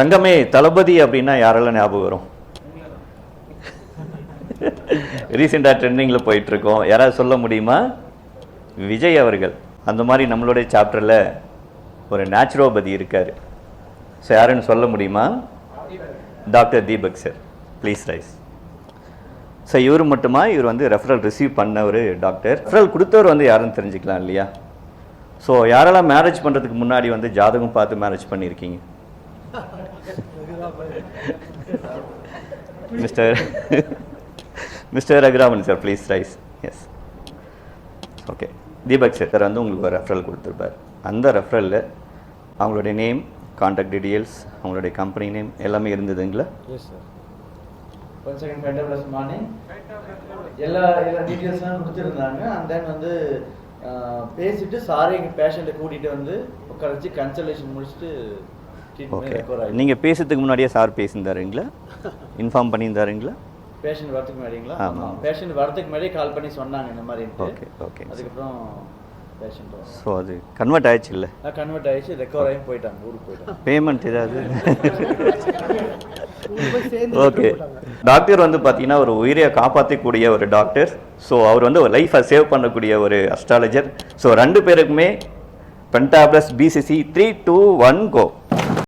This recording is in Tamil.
தங்கமே தளபதி அப்படின்னா யாரெல்லாம் ஞாபகம் வரும்? ரீசெண்டாக ட்ரெண்டிங்கில் போயிட்டுருக்கோம். யாராவது சொல்ல முடியுமா? விஜய் அவர்கள். அந்த மாதிரி நம்மளுடைய சாப்டரில் ஒரு நேச்சுரோபதி இருக்கார். ஸோ யாருன்னு சொல்ல முடியுமா? Doctor Deepak sir, please rice. So இவர் மட்டுமா? இவர் வந்து ரெஃபரல் ரிசீவ் பண்ண ஒரு டாக்டர். ரெஃபரல் கொடுத்தவர் வந்து யாருன்னு தெரிஞ்சுக்கலாம் இல்லையா? ஸோ யாரெல்லாம் மேரேஜ் பண்ணுறதுக்கு முன்னாடி வந்து ஜாதகம் பார்த்து மேரேஜ் பண்ணியிருக்கீங்க? Mister Raghuraman sir, please rise. Yes, okay. Deepak sir வந்து உங்களுக்கு ஒரு ரெஃபரல் கொடுத்துருப்பார். அந்த ரெஃபரலில் அவங்களுடைய நேம், கான்டாக்ட் டீட்டெயில்ஸ், அவங்களுடைய கம்பெனி நேம் எல்லாமே இருந்ததுங்களா? Yes sir. ஒன் செகண்ட், ஃபேண்டபிளஸ் மார்னிங் எல்லா டீட்டெயில்ஸ்லாம் கொடுத்துருந்தாங்க. அந்த டைம் வந்து பேசிட்டு சாரி பேஷண்ட்டை கூட்டிகிட்டு வந்து உட்கார வச்சு கன்சல்டேஷன் முடிச்சுட்டு ட்ரீட்மெண்ட். நீங்கள் பேசுறதுக்கு முன்னாடியே சார் பேசியிருந்தாருங்களா? இன்ஃபார்ம் பண்ணியிருந்தாருங்களா? பேஷண்ட் வரதுக்கு முன்னாடிங்களா? ஆமாம், பேஷண்ட் வரதுக்கு முன்னாடியே கால் பண்ணி சொன்னாங்க இந்த மாதிரி. Okay okay. அதுக்கப்புறம் பேஷண்ட் ஸோ அது கன்வெர்ட் ஆயிடுச்சு இல்லை? கன்வெர்ட் ஆயிடுச்சு, ரெக்கவர் ஆகி போயிட்டாங்க, ஊருக்கு போயிட்டாங்க. பேமெண்ட் ஏதாவது? ஓகே. டாக்டர் வந்து பார்த்தீங்கன்னா ஒரு உயிரை காப்பாற்றக்கூடிய ஒரு டாக்டர். ஸோ அவர் வந்து ஒரு லைஃப்பை சேவ் பண்ணக்கூடிய ஒரு அஸ்ட்ராலஜர். ஸோ ரெண்டு பேருக்குமே பென்டாப்ளஸ் BCC 3, 2, 1 கோ.